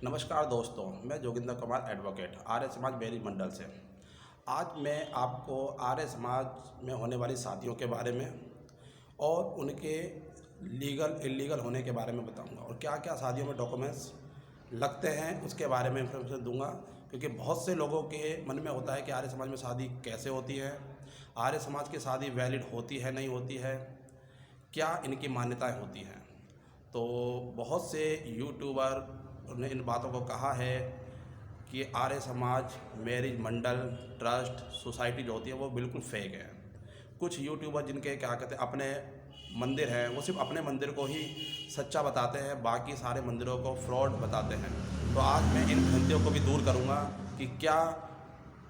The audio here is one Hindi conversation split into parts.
नमस्कार दोस्तों, मैं जोगिंदर कुमार एडवोकेट आर्य समाज मैरिज मंडल से। आज मैं आपको आर्य समाज में होने वाली शादियों के बारे में और उनके लीगल इलीगल होने के बारे में बताऊंगा और क्या क्या शादियों में डॉक्यूमेंट्स लगते हैं उसके बारे में इंफॉर्मेशन दूंगा। क्योंकि बहुत से लोगों के मन में होता है कि आर्य समाज में शादी कैसे होती है, आर्य समाज की शादी वैलिड होती है नहीं होती है, क्या इनकी मान्यताएं होती हैं। तो बहुत से यूट्यूबर ने इन बातों को कहा है कि आर्य समाज मैरिज मंडल ट्रस्ट सोसाइटी जो होती है वो बिल्कुल फेक है। कुछ यूट्यूबर जिनके क्या कहते हैं अपने मंदिर हैं वो सिर्फ अपने मंदिर को ही सच्चा बताते हैं, बाकी सारे मंदिरों को फ्रॉड बताते हैं। तो आज मैं इन भ्रांतियों को भी दूर करूंगा कि क्या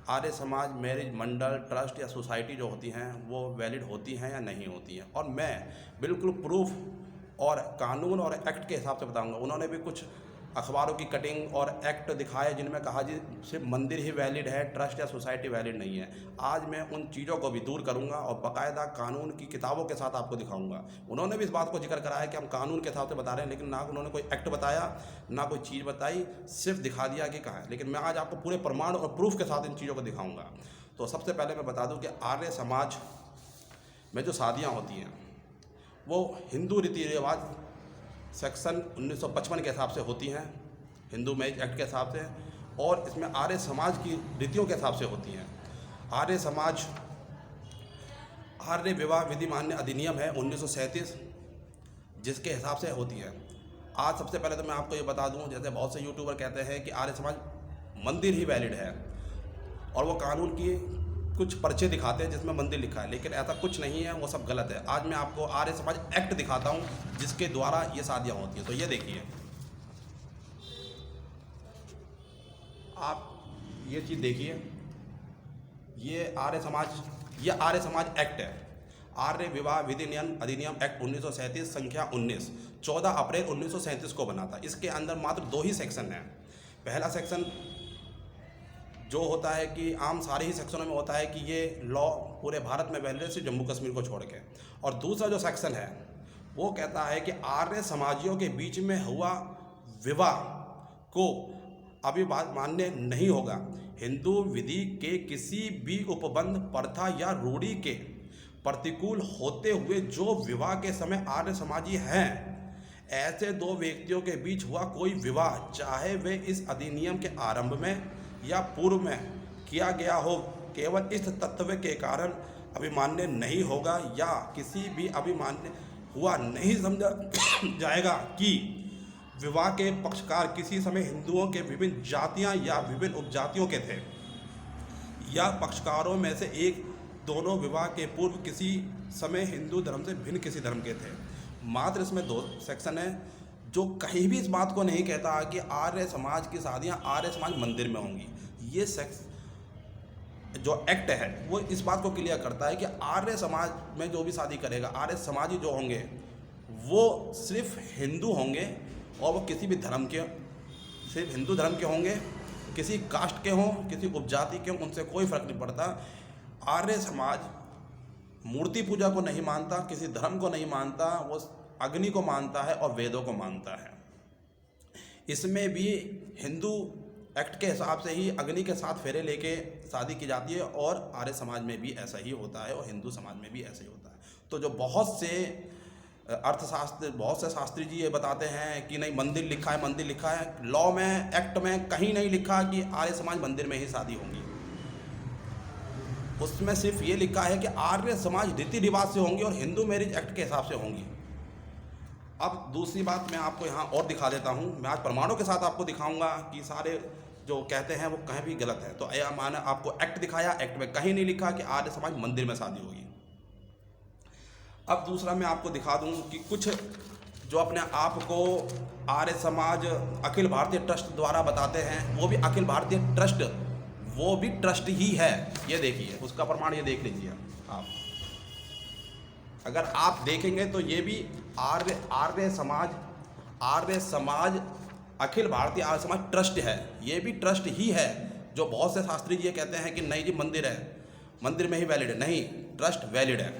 आर्य समाज मैरिज मंडल ट्रस्ट या सोसाइटी जो होती हैं वो वैलिड होती हैं या नहीं होती हैं। और मैं बिल्कुल प्रूफ और कानून और एक्ट के हिसाब से बताऊंगा। उन्होंने भी कुछ अखबारों की कटिंग और एक्ट दिखाए जिनमें कहा जी सिर्फ मंदिर ही वैलिड है, ट्रस्ट या सोसाइटी वैलिड नहीं है। आज मैं उन चीज़ों को भी दूर करूंगा और बाकायदा कानून की किताबों के साथ आपको दिखाऊंगा। उन्होंने भी इस बात को जिक्र कराया कि हम कानून के हिसाब से बता रहे हैं, लेकिन ना उन्होंने कोई एक्ट बताया ना कोई चीज़ बताई, सिर्फ दिखा दिया कि कहाँ है। लेकिन मैं आज आपको पूरे प्रमाण और प्रूफ के साथ इन चीज़ों को दिखाऊँगा। तो सबसे पहले मैं बता दूँ कि आर्य समाज में जो शादियाँ होती हैं वो हिंदू रीति रिवाज सेक्शन 1955 के हिसाब से होती हैं, हिंदू मैरिज एक्ट के हिसाब से, और इसमें आर्य समाज की रीतियों के हिसाब से होती हैं। आर्य समाज आर्य विवाह विधि मान्य अधिनियम है 1937 जिसके हिसाब से होती है। आज सबसे पहले तो मैं आपको ये बता दूं, जैसे बहुत से यूट्यूबर कहते हैं कि आर्य समाज मंदिर ही वैलिड है और वो कानून की कुछ पर्चे दिखाते हैं जिसमें मंदिर लिखा है, लेकिन ऐसा कुछ नहीं है, वो सब गलत है। आज मैं आपको आर्य समाज एक्ट दिखाता हूँ जिसके द्वारा ये शादियाँ होती हैं। तो ये देखिए, आप ये चीज़ देखिए, ये आर्य समाज एक्ट है। आर्य विवाह विधि अधिनियम एक्ट 1937 संख्या 19 14 अप्रैल 1937 को बना था। इसके अंदर मात्र 2 ही सेक्शन हैं। पहला सेक्शन जो होता है कि आम सारे ही सेक्शनों में होता है कि ये लॉ पूरे भारत में वैलिड है सिर्फ जम्मू कश्मीर को छोड़ के। और दूसरा जो सेक्शन है वो कहता है कि आर्य समाजियों के बीच में हुआ विवाह को अभी मान्य नहीं होगा। हिंदू विधि के किसी भी उपबंध प्रथा या रूढ़ी के प्रतिकूल होते हुए जो विवाह के समय आर्य समाजी हैं, ऐसे दो व्यक्तियों के बीच हुआ कोई विवाह, चाहे वे इस अधिनियम के आरंभ में या पूर्व में किया गया हो, केवल इस तत्व के कारण अभिमान्य नहीं होगा या किसी भी अभिमान्य हुआ नहीं समझा जाएगा कि विवाह के पक्षकार किसी समय हिंदुओं के विभिन्न जातियां या विभिन्न उपजातियों के थे या पक्षकारों में से एक दोनों विवाह के पूर्व किसी समय हिंदू धर्म से भिन्न किसी धर्म के थे। मात्र इसमें 2 सेक्शन है जो कहीं भी इस बात को नहीं कहता कि आर्य समाज की शादियां आर्य समाज मंदिर में होंगी। ये जो एक्ट है वो इस बात को क्लियर करता है कि आर्य समाज में जो भी शादी करेगा, आर्य समाजी जो होंगे वो सिर्फ हिंदू होंगे और वो किसी भी धर्म के, सिर्फ हिंदू धर्म के होंगे, किसी कास्ट के हों, किसी उपजाति के हों, उनसे कोई फर्क नहीं पड़ता। आर्य समाज मूर्ति पूजा को नहीं मानता, किसी धर्म को नहीं मानता, वो अग्नि को मानता है और वेदों को मानता है। इसमें भी हिंदू एक्ट के हिसाब से ही अग्नि के साथ फेरे लेके शादी की जाती है और आर्य समाज में भी ऐसा ही होता है और हिंदू समाज में भी ऐसा ही होता है। तो जो बहुत से अर्थशास्त्र, बहुत से शास्त्री जी ये बताते हैं कि नहीं मंदिर लिखा है, मंदिर लिखा है, लॉ में एक्ट में कहीं नहीं लिखा कि आर्य समाज मंदिर में ही शादी होंगी। उसमें सिर्फ ये लिखा है कि आर्य समाज रीति रिवाज से होंगी और हिंदू मैरिज एक्ट के हिसाब से होंगी। अब दूसरी बात मैं आपको यहाँ और दिखा देता हूँ। मैं आज प्रमाणों के साथ आपको दिखाऊंगा कि सारे जो कहते हैं वो कहीं भी गलत है। तो यह मैंने आपको एक्ट दिखाया, एक्ट में कहीं नहीं लिखा कि आर्य समाज मंदिर में शादी होगी। अब दूसरा मैं आपको दिखा दूं कि कुछ जो अपने आप को आर्य समाज अखिल भारतीय ट्रस्ट द्वारा बताते हैं, वो भी अखिल भारतीय ट्रस्ट, वो भी ट्रस्ट ही है। ये देखिए, उसका प्रमाण ये देख लीजिए आप। अगर आप देखेंगे तो ये भी आर्य समाज अखिल भारतीय आर्य समाज ट्रस्ट है। ये भी ट्रस्ट ही है। जो बहुत से शास्त्री जी ये कहते हैं कि नहीं जी मंदिर है, मंदिर में ही वैलिड है, नहीं, ट्रस्ट वैलिड है।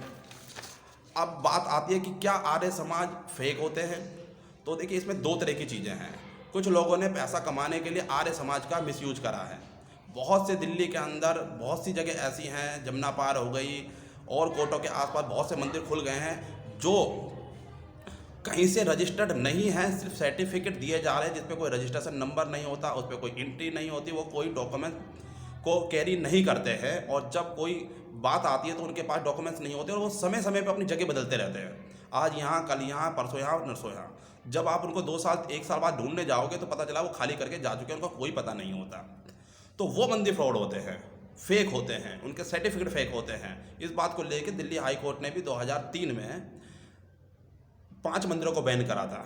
अब बात आती है कि क्या आर्य समाज फेक होते हैं? तो देखिए, इसमें 2 तरह की चीज़ें हैं। कुछ लोगों ने पैसा कमाने के लिए आर्य समाज का मिसयूज करा है। बहुत से दिल्ली के अंदर बहुत सी जगह ऐसी हैं, जमुना पार हो गई और कोर्टों के आसपास बहुत से मंदिर खुल गए हैं जो कहीं से रजिस्टर्ड नहीं है, सिर्फ सर्टिफिकेट दिए जा रहे हैं जिस पे कोई रजिस्ट्रेशन नंबर नहीं होता, उस पर कोई एंट्री नहीं होती, वो कोई डॉक्यूमेंट को कैरी नहीं करते हैं और जब कोई बात आती है तो उनके पास डॉक्यूमेंट्स नहीं होते और वो समय समय पर अपनी जगह बदलते रहते हैं, आज यहाँ कल यहाँ परसों यहाँ नरसों यहाँ। जब आप उनको 2 साल 1 साल बाद ढूंढने जाओगे तो पता चला वो खाली करके जा चुके हैं, उनका कोई पता नहीं होता। तो वो मंदिर फ्रॉड होते हैं, फेक होते हैं, उनके सर्टिफिकेट फेक होते हैं। इस बात को लेकर दिल्ली हाई कोर्ट ने भी 2003 में 5 मंदिरों को बैन करा था,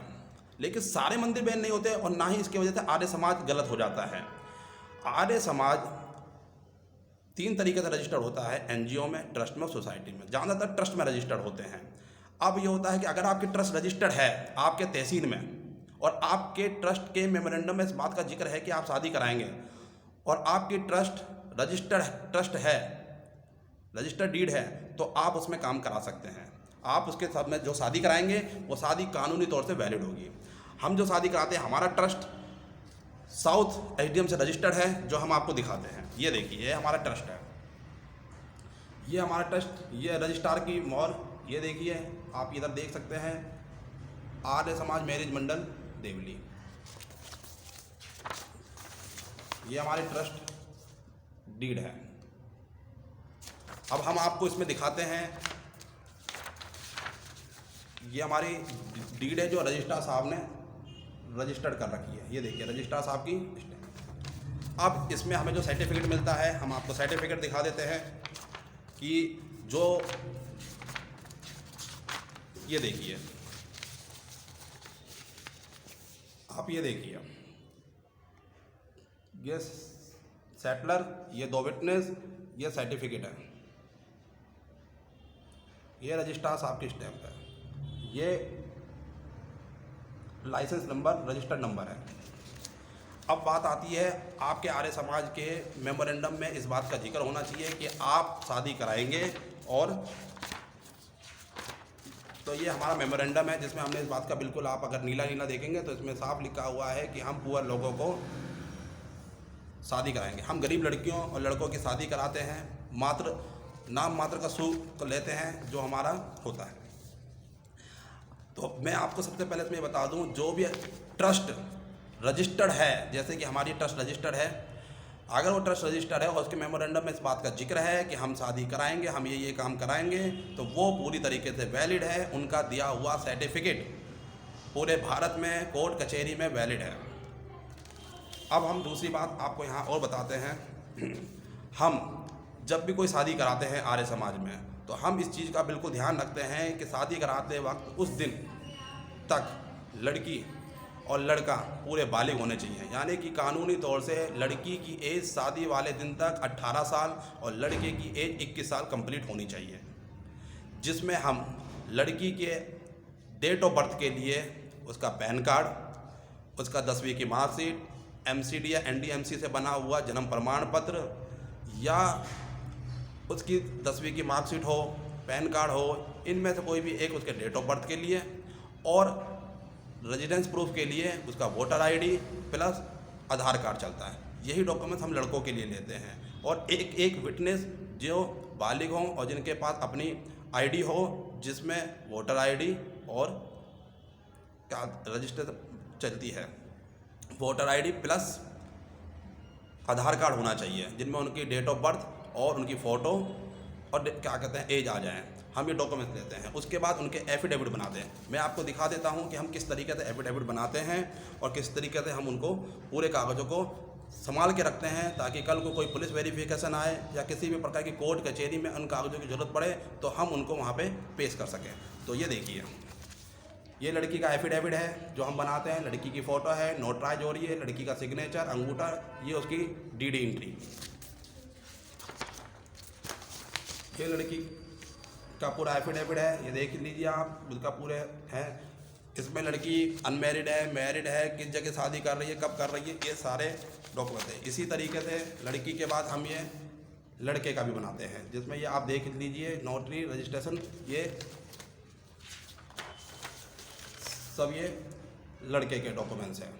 लेकिन सारे मंदिर बैन नहीं होते और ना ही इसकी वजह से आर्य समाज गलत हो जाता है। आर्य समाज 3 तरीके से रजिस्टर्ड होता है, एनजीओ में, ट्रस्ट में और सोसाइटी में। ज़्यादातर ट्रस्ट में रजिस्टर्ड होते हैं। अब ये होता है कि अगर आपकी ट्रस्ट रजिस्टर्ड है आपके तहसील में और आपके ट्रस्ट के मेमोरेंडम में इस बात का जिक्र है कि आप शादी कराएंगे और आपकी ट्रस्ट रजिस्टर्ड है, रजिस्टर्ड डीड है, तो आप उसमें काम करा सकते हैं। आप उसके साथ में जो शादी कराएंगे वो शादी कानूनी तौर से वैलिड होगी। हम जो शादी कराते हैं, हमारा ट्रस्ट साउथ एसडीएम से रजिस्टर्ड है, जो हम आपको दिखाते हैं। ये देखिए, ये हमारा ट्रस्ट है, ये हमारा ट्रस्ट, ये रजिस्ट्रार की मोहर, ये देखिए आप इधर देख सकते हैं, आर्य समाज मैरिज मंडल देवली। ये हमारे ट्रस्ट डीड है। अब हम आपको इसमें दिखाते हैं, ये हमारी डीड है जो रजिस्ट्रार साहब ने रजिस्टर्ड कर रखी है। ये देखिए रजिस्ट्रार साहब की स्टैम्प। अब इसमें हमें जो सर्टिफिकेट मिलता है, हम आपको सर्टिफिकेट दिखा देते हैं कि जो ये देखिए, आप ये देखिए, ये सेटलर, ये 2 विटनेस, ये सर्टिफिकेट है, ये रजिस्ट्रार साहब की स्टैम्प है, ये लाइसेंस नंबर, रजिस्टर्ड नंबर है। अब बात आती है आपके आर्य समाज के मेमोरेंडम में इस बात का जिक्र होना चाहिए कि आप शादी कराएंगे। और तो ये हमारा मेमोरेंडम है जिसमें हमने इस बात का बिल्कुल, आप अगर नीला नीला देखेंगे तो इसमें साफ लिखा हुआ है कि हम पुअर लोगों को शादी कराएंगे। हम गरीब लड़कियों और लड़कों की शादी कराते हैं, मात्र नाम मात्र का शुल्क लेते हैं जो हमारा होता है। तो मैं आपको सबसे पहले इसमें बता दूं, जो भी ट्रस्ट रजिस्टर्ड है, जैसे कि हमारी ट्रस्ट रजिस्टर्ड है, अगर वो ट्रस्ट रजिस्टर्ड है और उसके मेमोरेंडम में इस बात का जिक्र है कि हम शादी कराएंगे, हम ये काम कराएंगे, तो वो पूरी तरीके से वैलिड है। उनका दिया हुआ सर्टिफिकेट पूरे भारत में कोर्ट कचहरी में वैलिड है। अब हम दूसरी बात आपको यहाँ और बताते हैं, हम जब भी कोई शादी कराते हैं आर्य समाज में, तो हम इस चीज़ का बिल्कुल ध्यान रखते हैं कि शादी कराते वक्त उस दिन तक लड़की और लड़का पूरे बालिग होने चाहिए। यानी कि कानूनी तौर से लड़की की एज शादी वाले दिन तक 18 साल और लड़के की एज 21 साल कंप्लीट होनी चाहिए, जिसमें हम लड़की के डेट ऑफ बर्थ के लिए उसका पैन कार्ड, उसका 10वीं की मार्कशीट, एमसीडी या एनडीएमसी से बना हुआ जन्म प्रमाण पत्र, या उसकी 10वीं की मार्कशीट हो, पैन कार्ड हो, इनमें से कोई भी एक उसके डेट ऑफ बर्थ के लिए, और रेजिडेंस प्रूफ के लिए उसका वोटर आईडी प्लस आधार कार्ड चलता है। यही डॉक्यूमेंट्स हम लड़कों के लिए लेते हैं। और एक विटनेस जो बालिग हों और जिनके पास अपनी आईडी हो, जिसमें वोटर आईडी और क्या रजिस्टर चलती है, वोटर आईडी प्लस आधार कार्ड होना चाहिए, जिनमें उनकी डेट ऑफ बर्थ और उनकी फ़ोटो और क्या कहते हैं एज आ जाएँ। हम ये डॉक्यूमेंट्स लेते हैं। उसके बाद उनके एफिडेविट बनाते हैं। मैं आपको दिखा देता हूं कि हम किस तरीके से एफिडेविट बनाते हैं और किस तरीके से हम उनको पूरे कागज़ों को संभाल के रखते हैं, ताकि कल को कोई पुलिस वेरिफिकेशन आए या किसी भी प्रकार की कोर्ट कचहरी में उन कागज़ों की ज़रूरत पड़े तो हम उनको वहाँ पे पेश कर सकें। तो ये देखिए, ये लड़की का एफिडेविट है जो हम बनाते हैं, लड़की की फ़ोटो है, नोटराइज हो रही है, लड़की का सिग्नेचर, अंगूठा, ये उसकी डीडी एंट्री, ये लड़की का पूरा एफिडेविट है, ये देख लीजिए आप, उसका पूरे है। इसमें लड़की अनमैरिड है, मैरिड है, किस जगह शादी कर रही है, कब कर रही है, ये सारे डॉक्यूमेंट हैं। इसी तरीके से लड़की के बाद हम ये लड़के का भी बनाते हैं, जिसमें ये आप देख लीजिए, नोटरी, रजिस्ट्रेशन, ये सब ये लड़के के डॉक्यूमेंट्स हैं।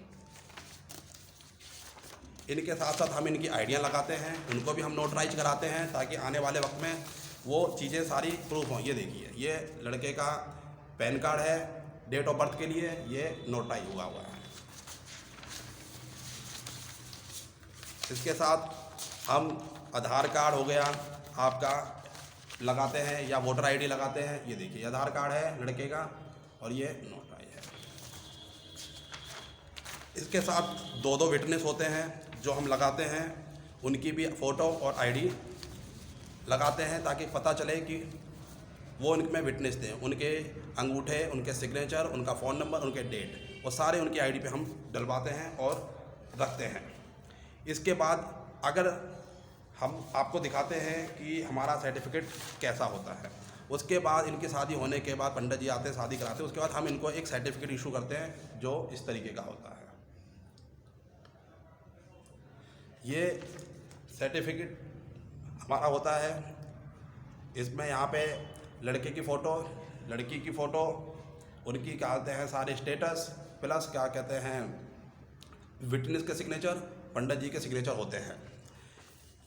इनके साथ साथ हम इनकी आइडियाँ लगाते हैं, उनको भी हम नोटराइज कराते हैं ताकि आने वाले वक्त में वो चीज़ें सारी प्रूफ हों। ये देखिए, ये लड़के का पैन कार्ड है डेट ऑफ बर्थ के लिए, ये नोटराइज हुआ है। इसके साथ हम आधार कार्ड हो गया आपका लगाते हैं या वोटर आईडी लगाते हैं। ये देखिए, आधार कार्ड है लड़के का और ये नोटराइज है। इसके साथ दो दो विटनेस होते हैं जो हम लगाते हैं, उनकी भी फ़ोटो और आईडी लगाते हैं ताकि पता चले कि वो उनमें विटनेस थे, उनके अंगूठे, उनके सिग्नेचर, उनका फ़ोन नंबर, उनके डेट, वो सारे उनकी आईडी पे हम डलवाते हैं और रखते हैं। इसके बाद अगर हम आपको दिखाते हैं कि हमारा सर्टिफिकेट कैसा होता है, उसके बाद इनकी शादी होने के बाद पंडित जी आते हैं, शादी कराते हैं, उसके बाद हम इनको एक सर्टिफिकेट इशू करते हैं जो इस तरीके का होता है। ये सर्टिफिकेट हमारा होता है, इसमें यहाँ पे लड़के की फ़ोटो, लड़की की फ़ोटो, उनकी क्या कहते हैं सारे स्टेटस, प्लस क्या कहते हैं विटनेस के सिग्नेचर, पंडित जी के सिग्नेचर होते हैं।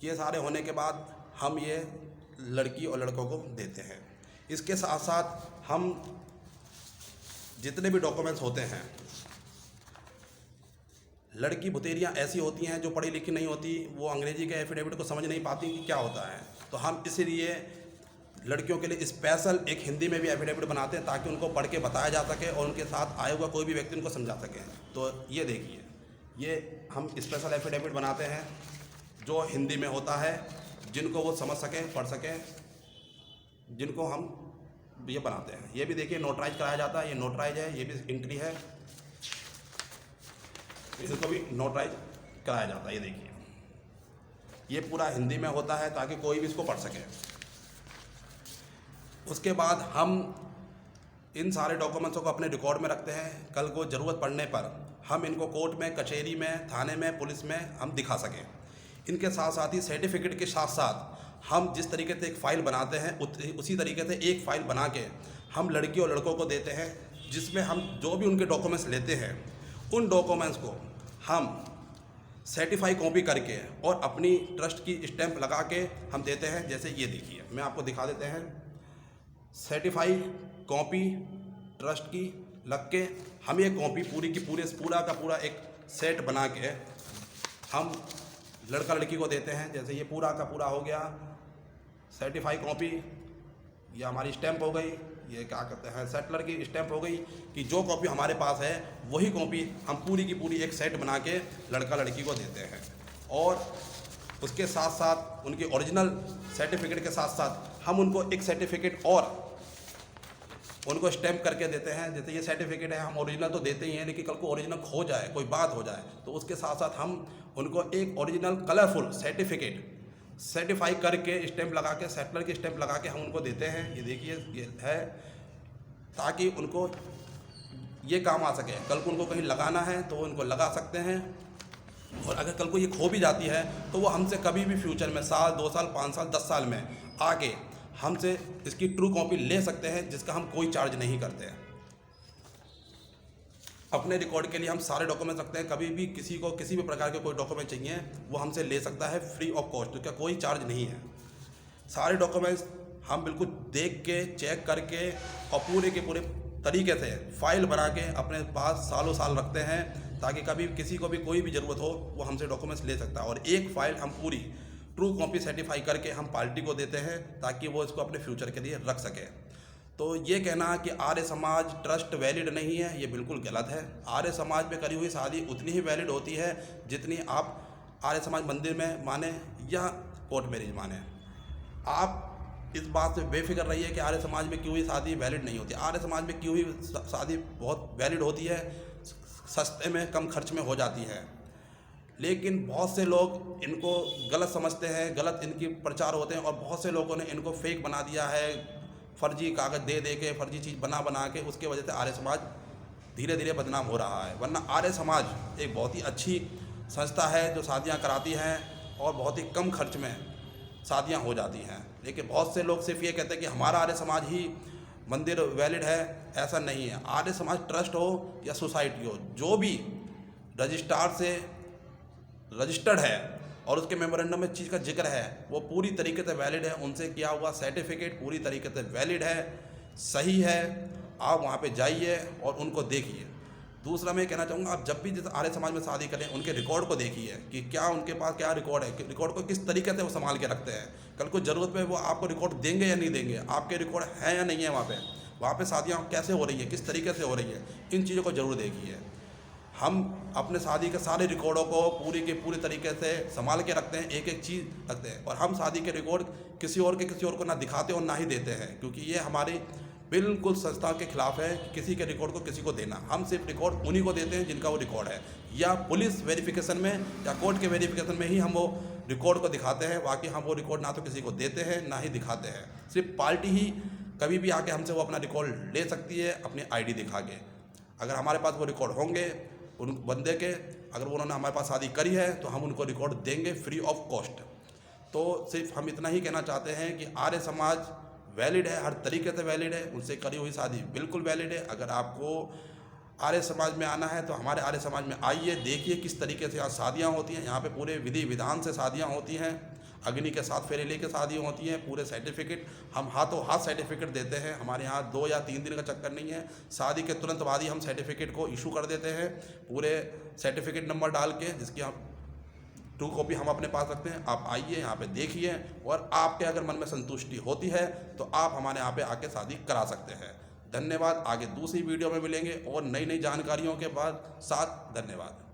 ये सारे होने के बाद हम ये लड़की और लड़कों को देते हैं। इसके साथ साथ हम जितने भी डॉक्यूमेंट्स होते हैं, लड़की भुतेरियाँ ऐसी होती हैं जो पढ़ी लिखी नहीं होती, वो अंग्रेजी के एफिडेविट को समझ नहीं पाती कि क्या होता है, तो हम इसीलिए लड़कियों के लिए स्पेशल एक हिंदी में भी एफिडेविट बनाते हैं ताकि उनको पढ़ के बताया जा सके और उनके साथ आए हुआ कोई भी व्यक्ति उनको समझा सके। तो ये देखिए, ये हम स्पेशल एफिडेविट बनाते हैं जो हिंदी में होता है, जिनको वो समझ सकें, पढ़ सकें, जिनको हम ये बनाते हैं। ये भी देखिए नोटराइज कराया जाता है, ये नोटराइज है, ये भी एंट्री है, इसको भी नोटराइज कराया जाता है। ये देखिए, ये पूरा हिंदी में होता है ताकि कोई भी इसको पढ़ सके। उसके बाद हम इन सारे डॉक्यूमेंट्सों को अपने रिकॉर्ड में रखते हैं, कल को ज़रूरत पड़ने पर हम इनको कोर्ट में, कचहरी में, थाने में, पुलिस में हम दिखा सकें। इनके साथ साथ ही सर्टिफिकेट के साथ साथ हम जिस तरीके से एक फ़ाइल बनाते हैं उसी तरीके से एक फ़ाइल बना के हम लड़की और लड़कों को देते हैं, जिसमें हम जो भी उनके डॉक्यूमेंट्स लेते हैं उन डॉक्यूमेंट्स को हम सर्टिफाई कॉपी करके और अपनी ट्रस्ट की स्टैंप लगा के हम देते हैं। जैसे ये देखिए, मैं आपको दिखा देते हैं, सर्टिफाई कॉपी ट्रस्ट की लग के हम ये कॉपी पूरी की पूरा का पूरा एक सेट बना के हम लड़का लड़की को देते हैं। जैसे ये पूरा का पूरा हो गया सर्टिफाई कॉपी, ये हमारी स्टैंप हो गई, ये क्या कहते हैं सेटलर की स्टैंप हो गई कि जो कॉपी हमारे पास है वही कॉपी हम पूरी की पूरी एक सेट बना के लड़का लड़की को देते हैं। और उसके साथ साथ उनकी ओरिजिनल सर्टिफिकेट के साथ साथ हम उनको एक सर्टिफिकेट और उनको स्टैंप करके देते हैं। जैसे ये सर्टिफिकेट है, हम ओरिजिनल तो देते ही हैं, लेकिन कल को ओरिजिनल खो जाए, कोई बात हो जाए, तो उसके साथ साथ हम उनको एक ओरिजिनल कलरफुल सर्टिफिकेट सर्टिफाई करके स्टैंप लगा के, सेटलर की स्टैंप लगा के हम उनको देते हैं। ये देखिए, ये है ताकि उनको ये काम आ सके, कल को उनको कहीं लगाना है तो उनको लगा सकते हैं। और अगर कल को ये खो भी जाती है तो वो हमसे कभी भी फ्यूचर में साल, 2 साल, 5 साल, 10 साल में आके हमसे इसकी ट्रू कॉपी ले सकते हैं, जिसका हम कोई चार्ज नहीं करते हैं। अपने रिकॉर्ड के लिए हम सारे डॉक्यूमेंट रखते हैं, कभी भी किसी को किसी भी प्रकार के कोई डॉक्यूमेंट चाहिए वो हमसे ले सकता है फ्री ऑफ कॉस्ट, तो क्या कोई चार्ज नहीं है। सारे डॉक्यूमेंट्स हम बिल्कुल देख के, चेक करके और पूरे के पूरे तरीके से फाइल बना के अपने पास सालों साल रखते हैं, ताकि कभी किसी को भी कोई भी ज़रूरत हो वो हमसे डॉक्यूमेंट्स ले सकता है। और एक फ़ाइल हम पूरी ट्रू कॉपी सर्टिफाई करके हम पार्टी को देते हैं ताकि वो इसको अपने फ्यूचर के लिए रख सके। तो ये कहना कि आर्य समाज ट्रस्ट वैलिड नहीं है, ये बिल्कुल गलत है। आर्य समाज में करी हुई शादी उतनी ही वैलिड होती है जितनी आप आर्य समाज मंदिर में माने या कोर्ट मैरिज माने। आप इस बात से बेफिक्र रहिए कि आर्य समाज में की हुई शादी वैलिड नहीं होती। आर्य समाज में की हुई शादी बहुत वैलिड होती है, सस्ते में, कम खर्च में हो जाती है। लेकिन बहुत से लोग इनको गलत समझते हैं, गलत इनकी प्रचार होते हैं, और बहुत से लोगों ने इनको फेक बना दिया है, फर्जी कागज़ दे दे के, फर्जी चीज़ बना के, उसके वजह से आर्य समाज धीरे धीरे बदनाम हो रहा है। वरना आर्य समाज एक बहुत ही अच्छी संस्था है जो शादियां कराती हैं और बहुत ही कम खर्च में शादियां हो जाती हैं। लेकिन बहुत से लोग सिर्फ ये कहते हैं कि हमारा आर्य समाज ही मंदिर वैलिड है, ऐसा नहीं है। आर्य समाज ट्रस्ट हो या सोसाइटी हो, जो भी रजिस्ट्रार से रजिस्टर्ड है और उसके मेमोरेंडम में चीज़ का जिक्र है वो पूरी तरीके से वैलिड है, उनसे किया हुआ सर्टिफिकेट पूरी तरीके से वैलिड है, सही है, आप वहाँ पे जाइए और उनको देखिए। दूसरा मैं कहना चाहूँगा, आप जब भी जैसे आर्य समाज में शादी करें उनके रिकॉर्ड को देखिए कि क्या उनके पास क्या रिकॉर्ड है, कि रिकॉर्ड को किस तरीके से वो संभाल के रखते हैं। कल को ज़रूरत पे वो आपको रिकॉर्ड देंगे या नहीं देंगे, आपके रिकॉर्ड है या नहीं है, वहाँ पे शादियाँ कैसे हो रही है, किस तरीके से हो रही है, इन चीज़ों को ज़रूर देखिए। हम अपने शादी के सारे रिकॉर्डों को पूरी के पूरी तरीके से संभाल के रखते हैं, एक एक चीज़ रखते हैं, और हम शादी के रिकॉर्ड किसी और को ना दिखाते और ना ही देते हैं, क्योंकि ये हमारी बिल्कुल संस्था के खिलाफ है कि किसी के रिकॉर्ड को किसी को देना। हम सिर्फ रिकॉर्ड उन्हीं को देते हैं जिनका वो रिकॉर्ड है, या पुलिस वेरिफिकेशन में या कोर्ट के वेरिफिकेशन में ही हम वो रिकॉर्ड को दिखाते हैं। बाकी हम वो रिकॉर्ड ना तो किसी को देते हैं ना ही दिखाते हैं। सिर्फ पार्टी ही कभी भी आके हमसे वो अपना रिकॉर्ड ले सकती है अपनी आईडी दिखा के। अगर हमारे पास वो रिकॉर्ड होंगे उन बंदे के, अगर उन्होंने हमारे पास शादी करी है तो हम उनको रिकॉर्ड देंगे फ्री ऑफ कॉस्ट। तो सिर्फ हम इतना ही कहना चाहते हैं कि आर्य समाज वैलिड है, हर तरीके से वैलिड है, उनसे करी हुई शादी बिल्कुल वैलिड है। अगर आपको आर्य समाज में आना है तो हमारे आर्य समाज में आइए, देखिए किस तरीके से यहाँ शादियाँ होती हैं। यहाँ पे पूरे विधि विधान से शादियाँ होती हैं, अग्नि के साथ फेरे लेके शादी होती हैं, पूरे सर्टिफिकेट हम हाथों हाथ सर्टिफिकेट देते हैं। हमारे यहाँ 2 या 3 दिन का चक्कर नहीं है, शादी के तुरंत बाद ही हम सर्टिफिकेट को इशू कर देते हैं, पूरे सर्टिफिकेट नंबर डाल के, जिसकी हम 2 कॉपी हम अपने पास रखते हैं। आप आइए, यहाँ पे देखिए, और आपके अगर मन में संतुष्टि होती है तो आप हमारे यहाँ पे आके शादी करा सकते हैं। धन्यवाद। आगे दूसरी वीडियो में मिलेंगे और नई नई जानकारियों के बाद साथ। धन्यवाद।